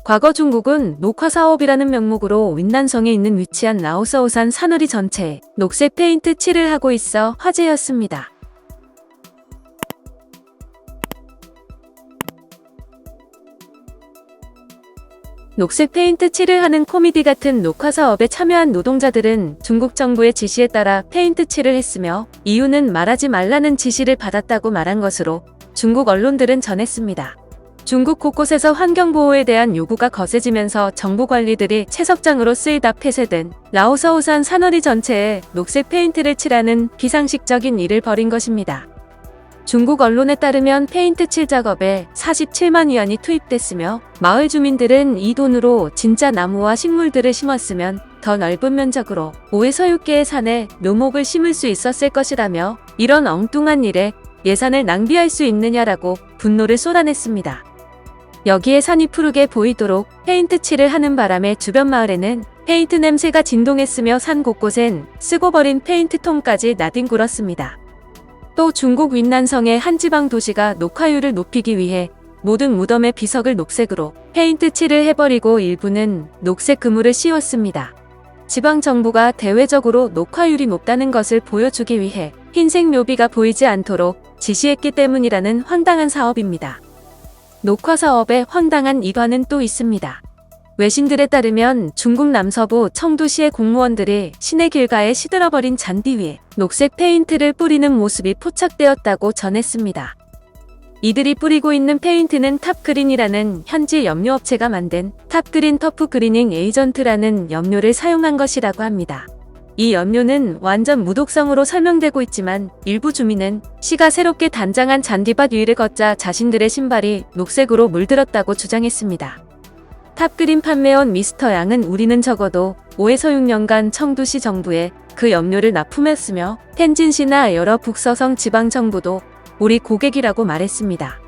과거 중국은 녹화사업이라는 명목으로 윈난성에 있는 위치한 라오서우산 산허리 전체에 녹색 페인트 칠을 하고 있어 화제였습니다. 녹색 페인트 칠을 하는 코미디 같은 녹화사업에 참여한 노동자들은 중국 정부의 지시에 따라 페인트 칠을 했으며 이유는 말하지 말라는 지시를 받았다고 말한 것으로 중국 언론들은 전했습니다. 중국 곳곳에서 환경보호에 대한 요구가 거세지면서 정부 관리들이 채석장으로 쓰이다 폐쇄된 라오서우산 산허리 전체에 녹색 페인트를 칠하는 비상식적인 일을 벌인 것입니다. 중국 언론에 따르면 페인트 칠 작업에 47만 위안이 투입됐으며 마을 주민들은 이 돈으로 진짜 나무와 식물들을 심었으면 더 넓은 면적으로 5에서 6개의 산에 묘목을 심을 수 있었을 것이라며 이런 엉뚱한 일에 예산을 낭비할 수 있느냐라고 분노를 쏟아냈습니다. 여기에 산이 푸르게 보이도록 페인트 칠을 하는 바람에 주변 마을에는 페인트 냄새가 진동했으며 산 곳곳엔 쓰고 버린 페인트통까지 나뒹굴었습니다. 또 중국 윈난성의 한 지방 도시가 녹화율을 높이기 위해 모든 무덤의 비석을 녹색으로 페인트 칠을 해버리고 일부는 녹색 그물을 씌웠습니다. 지방 정부가 대외적으로 녹화율이 높다는 것을 보여주기 위해 흰색 묘비가 보이지 않도록 지시했기 때문이라는 황당한 사업입니다. 녹화 사업에 황당한 일화는 또 있습니다. 외신들에 따르면 중국 남서부 청두시의 공무원들이 시내 길가에 시들어버린 잔디 위에 녹색 페인트를 뿌리는 모습이 포착되었다고 전했습니다. 이들이 뿌리고 있는 페인트는 탑그린이라는 현지 염료업체가 만든 탑그린 터프 그리닝 에이전트라는 염료를 사용한 것이라고 합니다. 이 염료는 완전 무독성으로 설명되고 있지만 일부 주민은 시가 새롭게 단장한 잔디밭 위를 걷자 자신들의 신발이 녹색으로 물들었다고 주장했습니다. 탑그린 판매원 미스터 양은 우리는 적어도 5에서 6년간 청두시 정부에 그 염료를 납품했으며 텐진시나 여러 북서성 지방정부도 우리 고객이라고 말했습니다.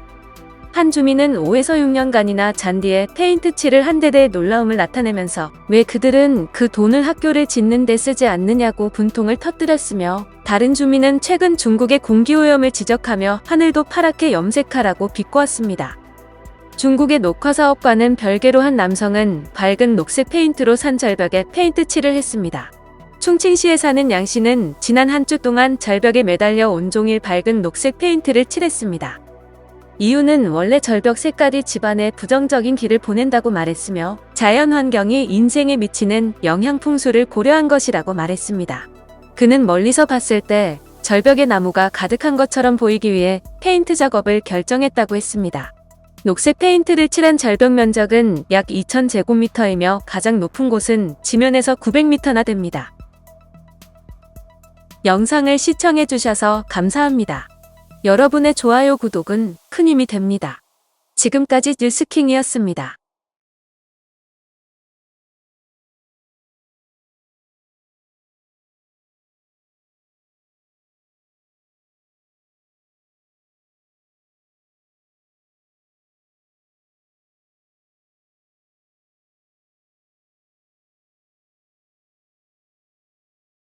한 주민은 5에서 6년간이나 잔디에 페인트 칠을 한 데 대해 놀라움을 나타내면서 왜 그들은 그 돈을 학교를 짓는 데 쓰지 않느냐고 분통을 터뜨렸으며 다른 주민은 최근 중국의 공기오염을 지적하며 하늘도 파랗게 염색하라고 비꼬았습니다. 중국의 녹화사업과는 별개로 한 남성은 밝은 녹색 페인트로 산 절벽에 페인트 칠을 했습니다. 충칭시에 사는 양 씨는 지난 한 주 동안 절벽에 매달려 온종일 밝은 녹색 페인트를 칠했습니다. 이유는 원래 절벽 색깔이 집안에 부정적인 기를 보낸다고 말했으며 자연환경이 인생에 미치는 영향풍수를 고려한 것이라고 말했습니다. 그는 멀리서 봤을 때 절벽에 나무가 가득한 것처럼 보이기 위해 페인트 작업을 결정했다고 했습니다. 녹색 페인트를 칠한 절벽 면적은 약 2000제곱미터이며 가장 높은 곳은 지면에서 900m나 됩니다. 영상을 시청해주셔서 감사합니다. 여러분의 좋아요, 구독은 큰 힘이 됩니다. 지금까지 뉴스킹이었습니다.